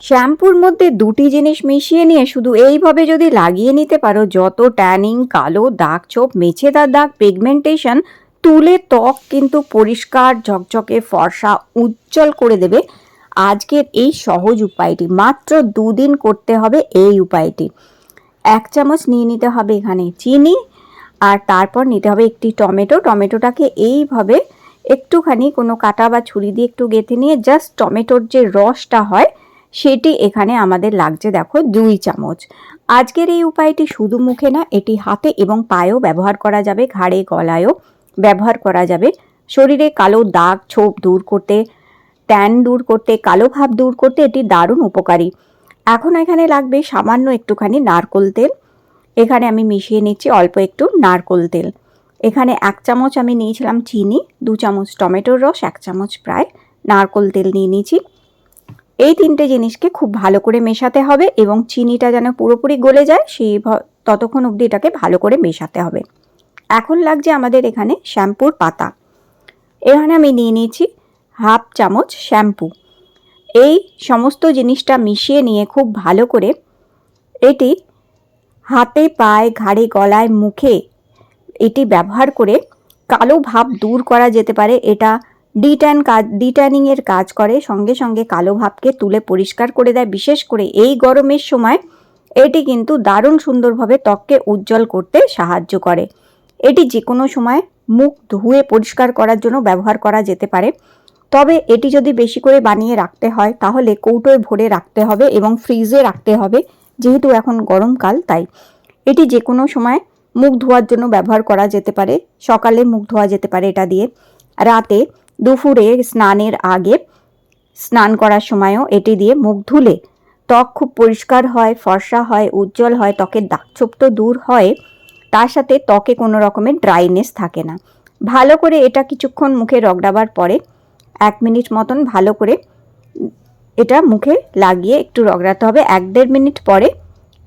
শ্যাম্পুর মধ্যে দুটি জিনিস মিশিয়ে নিয়ে শুধু এইভাবে যদি লাগিয়ে নিতে পারো, যত ট্যানিং, কালো দাগ ছোপ, মেছেদার দাগ, পিগমেন্টেশন তুলে ত্বক কিন্তু পরিষ্কার ঝকঝকে ফর্সা উজ্জ্বল করে দেবে। আজকের এই সহজ উপায়টি মাত্র 2 দিন করতে হবে। এই উপায়টি 1 চামচ নিয়ে নিতে হবে এখানে চিনি, আর তারপর নিতে হবে একটি টমেটো। টমেটোটাকে এইভাবে একটুখানি কোনো কাঁটা বা ছুরি দিয়ে একটু গেঁথে নিয়ে জাস্ট টমেটোর যে রসটা হয় সেটি এখানে আমাদের লাগছে দেখো 2 চামচ। আজকের এই উপায়টি শুধু মুখে না, এটি হাতে এবং পায়েও ব্যবহার করা যাবে, ঘাড়ে গলায়ও ব্যবহার করা যাবে। শরীরে কালো দাগ ছোপ দূর করতে, ট্যান দূর করতে, কালো ভাব দূর করতে এটি দারুণ উপকারী। এখন এখানে লাগবে সামান্য একটুখানি নারকোল তেল। এখানে আমি মিশিয়ে নিচ্ছি অল্প একটু নারকোল তেল। এখানে 1 চামচ আমি নিয়েছিলাম চিনি, 2 চামচ টমেটোর রস, 1 চামচ প্রায় নারকোল তেল নিয়ে নিয়েছি। এই 3টে জিনিসকে খুব ভালো করে মেশাতে হবে এবং চিনিটা যেন পুরোপুরি গলে যায় সেই ততক্ষণ অবধি এটাকে ভালো করে মেশাতে হবে। এখন লাগছে আমাদের এখানে শ্যাম্পুর পাতা। এখানে আমি নিয়ে নিয়েছি 1/2 চামচ শ্যাম্পু। এই সমস্ত জিনিসটা মিশিয়ে নিয়ে খুব ভালো করে এটি হাতে, পায়ে, ঘাড়ে, গলায়, মুখে এটি ব্যবহার করে কালো ভাব দূর করা যেতে পারে। এটা ডিট্যানিংয়ের কাজ করে, সঙ্গে সঙ্গে কালো ভাবকে তুলে পরিষ্কার করে দেয়। বিশেষ করে এই গরমের সময় এটি কিন্তু দারুণ সুন্দরভাবে ত্বককে উজ্জ্বল করতে সাহায্য করে। এটি যে কোনো সময় মুখ ধুয়ে পরিষ্কার করার জন্য ব্যবহার করা যেতে পারে। তবে এটি যদি বেশি করে বানিয়ে রাখতে হয় তাহলে কৌটোয় ভরে রাখতে হবে এবং ফ্রিজে রাখতে হবে, যেহেতু এখন গরমকাল তাই। এটি যে কোনো সময় মুখ ধোয়ার জন্য ব্যবহার করা যেতে পারে। সকালে মুখ ধোয়া যেতে পারে এটা দিয়ে, রাতে, দুপুরে, স্নানের আগে, স্নান করার সময়ও এটি দিয়ে মুখ ধুলে ত্বক খুব পরিষ্কার হয়, ফর্সা হয়, উজ্জ্বল হয়, ত্বকের দাগছোপ তো দূর হয়, তার সাথে ত্বকে কোনো রকমের ড্রাইনেস থাকে না। ভালো করে এটা কিছুক্ষণ মুখে রগড়াবার পরে 1 মিনিট মতন ভালো করে এটা মুখে লাগিয়ে একটু রগড়াতে হবে। 1-1.5 মিনিট পরে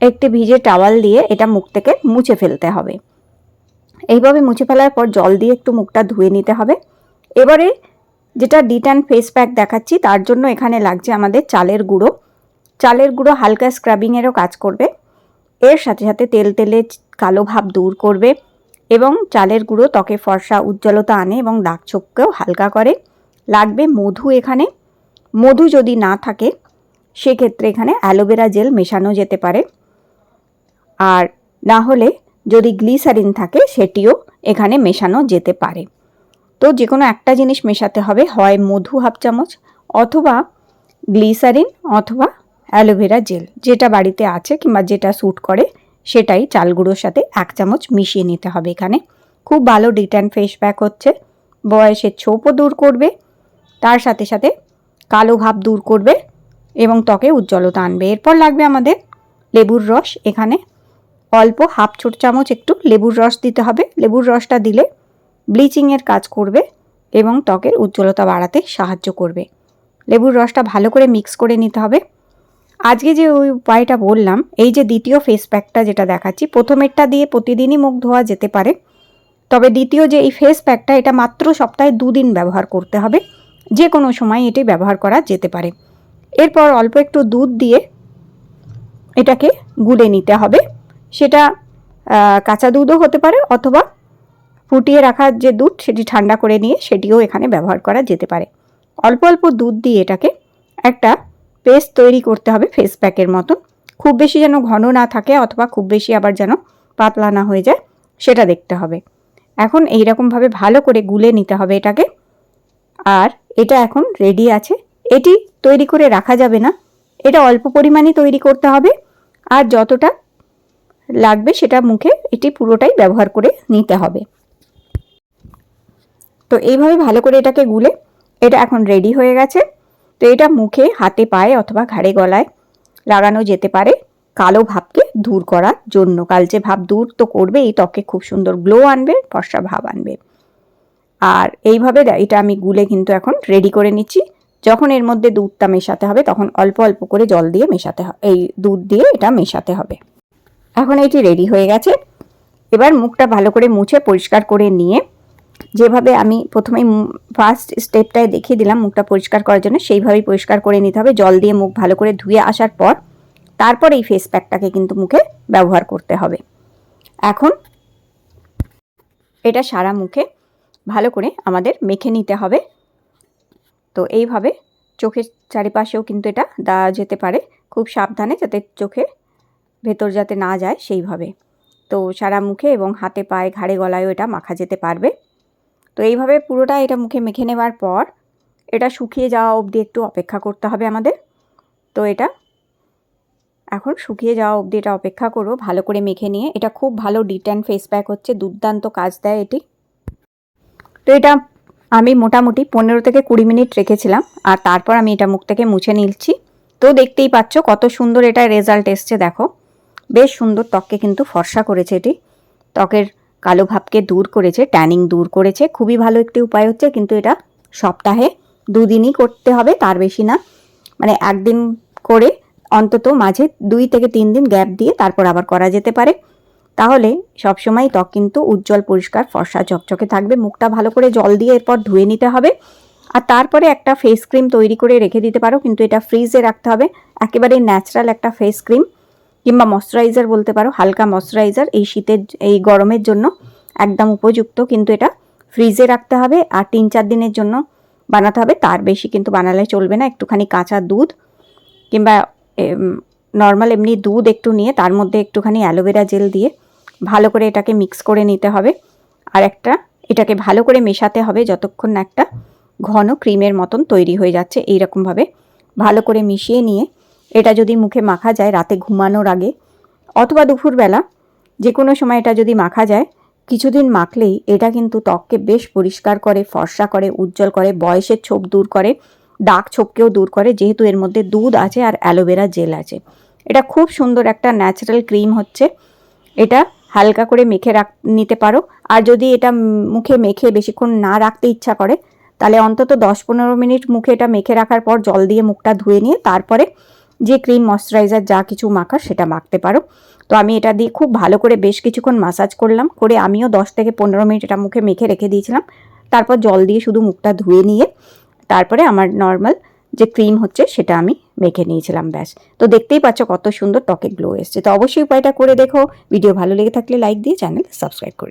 একটি ভিজে টাওয়াল দিয়ে এটা মুখ থেকে মুছে ফেলতে হবে। এইভাবে মুছে ফেলার পর জল দিয়ে একটু মুখটা ধুয়ে নিতে হবে। এবারে যেটা ডিট্যান ফেস প্যাক দেখাচ্ছি তার জন্য এখানে লাগছে আমাদের চালের গুঁড়ো। চালের গুঁড়ো হালকা স্ক্রাবিংয়েরও কাজ করবে, এর সাথে সাথে তেলে কালো ভাব দূর করবে এবং চালের গুঁড়ো ত্বকে ফর্সা উজ্জ্বলতা আনে এবং দাগ ছোপকেও হালকা করে। লাগবে মধু। এখানে মধু যদি না থাকে সেক্ষেত্রে এখানে অ্যালোভেরা জেল মেশানো যেতে পারে, আর না হলে যদি গ্লিসারিন থাকে সেটিও এখানে মেশানো যেতে পারে। তো যে কোনো একটা জিনিস মেশাতে হবে, হয় মধু 1/2 চামচ অথবা গ্লিসারিন অথবা অ্যালোভেরা জেল, যেটা বাড়িতে আছে কিংবা যেটা স্যুট করে সেটাই চাল গুঁড়োর সাথে 1 চামচ মিশিয়ে নিতে হবে। এখানে খুব ভালো ডিট্যান ফেস প্যাক হচ্ছে, বয়সের ছোপও দূর করবে, তার সাথে সাথে কালো ভাব দূর করবে এবং ত্বকে উজ্জ্বলতা আনবে। এরপর লাগবে আমাদের লেবুর রস। এখানে অল্প 1/2 ছোট চামচ একটু লেবুর রস দিতে হবে। লেবুর রসটা দিলে ব্লিচিংয়ের কাজ করবে এবং ত্বকের উজ্জ্বলতা বাড়াতে সাহায্য করবে। লেবুর রসটা ভালো করে মিক্স করে নিতে হবে। আজকে যে ওই উপায়টা বললাম, এই যে দ্বিতীয় ফেস প্যাকটা যেটা দেখাচ্ছি, প্রথমেরটা দিয়ে প্রতিদিনই মুখ ধোয়া যেতে পারে, তবে দ্বিতীয় যে এই ফেস প্যাকটা এটা মাত্র সপ্তাহে 2 দিন ব্যবহার করতে হবে। যে কোনো সময় এটি ব্যবহার করা যেতে পারে। এরপর অল্প একটু দুধ দিয়ে এটাকে গুলে নিতে হবে। সেটা কাঁচা দুধও হতে পারে অথবা ফুটিয়ে রাখা যে দুধ সেটি ঠান্ডা করে নিয়ে সেটিও এখানে ব্যবহার করা যেতে পারে। অল্প অল্প দুধ দিয়ে এটাকে একটা পেস্ট তৈরি করতে হবে ফেস প্যাকের মতন। খুব বেশি যেন ঘন না থাকে অথবা খুব বেশি আবার যেন পাতলা না হয়ে যায় সেটা দেখতে হবে। এখন এইরকমভাবে ভালো করে গুলে নিতে হবে এটাকে, আর এটা এখন রেডি আছে। এটি তৈরি করে রাখা যাবে না, এটা অল্প পরিমাণে তৈরি করতে হবে, আর যতটা লাগবে সেটা মুখে এটি পুরোটাই ব্যবহার করে নিতে হবে। তো এইভাবে ভালো করে এটাকে গুলে এটা এখন রেডি হয়ে গেছে। তো এটা মুখে, হাতে, পায়ে অথবা ঘাড়ে গলায় লাগানো যেতে পারে কালো ভাবকে দূর করার জন্য। কালচে ভাব দূর তো করবে, এই ত্বকে খুব সুন্দর গ্লো আনবে, ফর্সা ভাব আনবে। আর এইভাবে এটা আমি গুলে কিন্তু এখন রেডি করে নিচ্ছি। যখন এর মধ্যে দুধটা মেশাতে হবে তখন অল্প অল্প করে জল দিয়ে মেশাতে হবে, এই দুধ দিয়ে এটা মেশাতে হবে। এখন এটি রেডি হয়ে গেছে। এবার মুখটা ভালো করে মুছে পরিষ্কার করে নিয়ে যেভাবে আমি প্রথমেই ফার্স্ট স্টেপটায় দেখিয়ে দিলাম মুখটা পরিষ্কার করার জন্য, সেইভাবেই পরিষ্কার করে নিতে হবে। জল দিয়ে মুখ ভালো করে ধুয়ে আসার পর তারপর এই ফেস প্যাকটাকে কিন্তু মুখে ব্যবহার করতে হবে। এখন এটা সারা মুখে ভালো করে আমাদের মেখে নিতে হবে। তো এইভাবে চোখের চারিপাশেও কিন্তু এটা দেওয়া যেতে পারে, খুব সাবধানে যাতে চোখে ভেতর যাতে না যায় সেইভাবে। তো সারা মুখে এবং হাতে পায়ে ঘাড়ে গলায়ও এটা মাখা যেতে পারবে। তো এইভাবে পুরোটা এটা মুখে মেখে নেবার পর এটা শুকিয়ে যাওয়া অবধি একটু অপেক্ষা করতে হবে আমাদের। তো এটা এখন শুকিয়ে যাওয়া অবধি এটা অপেক্ষা করবো। ভালো করে মেখে নিয়ে এটা খুব ভালো ডিট্যান ফেস প্যাক হচ্ছে, দুর্দান্ত কাজ দেয় এটি। তো এটা আমি মোটামুটি 15 থেকে 20 মিনিট রেখেছিলাম, আর তারপর আমি এটা মুখ থেকে মুছে নিচ্ছি। তো দেখতেই পাচ্ছ কত সুন্দর এটা রেজাল্ট এসছে, দেখো বেশ সুন্দর ত্বককে কিন্তু ফর্সা করেছে এটি, ত্বকের কালো ভাবকে দূর করেছে, ট্যানিং দূর করেছে। খুবই ভালো একটি উপায় হচ্ছে, কিন্তু এটা সপ্তাহে 2 দিনই করতে হবে, তার বেশি না। মানে একদিন করে অন্তত মাঝে 2 থেকে 3 দিন গ্যাপ দিয়ে তারপর আবার করা যেতে পারে। তাহলে সবসময় ত্বক কিন্তু উজ্জ্বল পরিষ্কার ফর্সা চকচকে থাকবে। মুখটা ভালো করে জল দিয়ে এরপর ধুয়ে নিতে হবে, আর তারপরে একটা ফেস ক্রিম তৈরি করে রেখে দিতে পারো, কিন্তু এটা ফ্রিজে রাখতে হবে। একেবারে ন্যাচারাল একটা ফেস ক্রিম কিংবা ময়শ্চারাইজার বলতে পারো, হালকা ময়শ্চারাইজার এই শীতের এই গরমের জন্য একদম উপযুক্ত, কিন্তু এটা ফ্রিজে রাখতে হবে আর 3-4 দিনের জন্য বানাতে হবে, তার বেশি কিন্তু বানালে চলবে না। একটুখানি কাঁচা দুধ কিংবা নর্মাল এমনি দুধ একটু নিয়ে তার মধ্যে একটুখানি অ্যালোভেরা জেল দিয়ে ভালো করে এটাকে মিক্স করে নিতে হবে, আর এটাকে ভালো করে মেশাতে হবে যতক্ষণ না একটা ঘন ক্রিমের মতন তৈরি হয়ে যাচ্ছে। এইরকমভাবে ভালো করে মিশিয়ে নিয়ে এটা যদি মুখে মাখা যায় রাতে ঘুমানোর আগে অথবা দুপুরবেলা যে কোনো সময় এটা যদি মাখা যায়, কিছুদিন মাখলেই এটা কিন্তু ত্বককে বেশ পরিষ্কার করে, ফর্সা করে, উজ্জ্বল করে, বয়সের ছোপ দূর করে, দাগ ছোপকেও দূর করে, যেহেতু এর মধ্যে দুধ আছে আর অ্যালোভেরা জেল আছে। এটা খুব সুন্দর একটা ন্যাচারাল ক্রিম হচ্ছে। এটা হালকা করে মেখে নিতে পারো, আর যদি এটা মুখে মেখে বেশিক্ষণ না রাখতে ইচ্ছা করে তাহলে অন্তত 10-15 মিনিট মুখে এটা মেখে রাখার পর জল দিয়ে মুখটা ধুয়ে নিয়ে তারপরে যে ক্রিম ময়শ্চারাইজার যা কিছু মাখার সেটা মাখতে পারো। তো আমি এটা দিয়ে খুব ভালো করে বেশ কিছুক্ষণ মাসাজ করলাম, করে আমিও 10 থেকে 15 মিনিট এটা মুখে মেখে রেখে দিয়েছিলাম। তারপর জল দিয়ে শুধু মুখটা ধুয়ে নিয়ে তারপরে আমার নর্মাল যে ক্রিম হচ্ছে সেটা আমি মেখে নিয়েছিলাম, ব্যাস। তো দেখতেই পাচ্ছ কত সুন্দর ত্বকে গ্লো এসছে। তো অবশ্যই উপায়টা করে দেখো। ভিডিও ভালো লেগে থাকলে লাইক দিয়ে চ্যানেল সাবস্ক্রাইব করে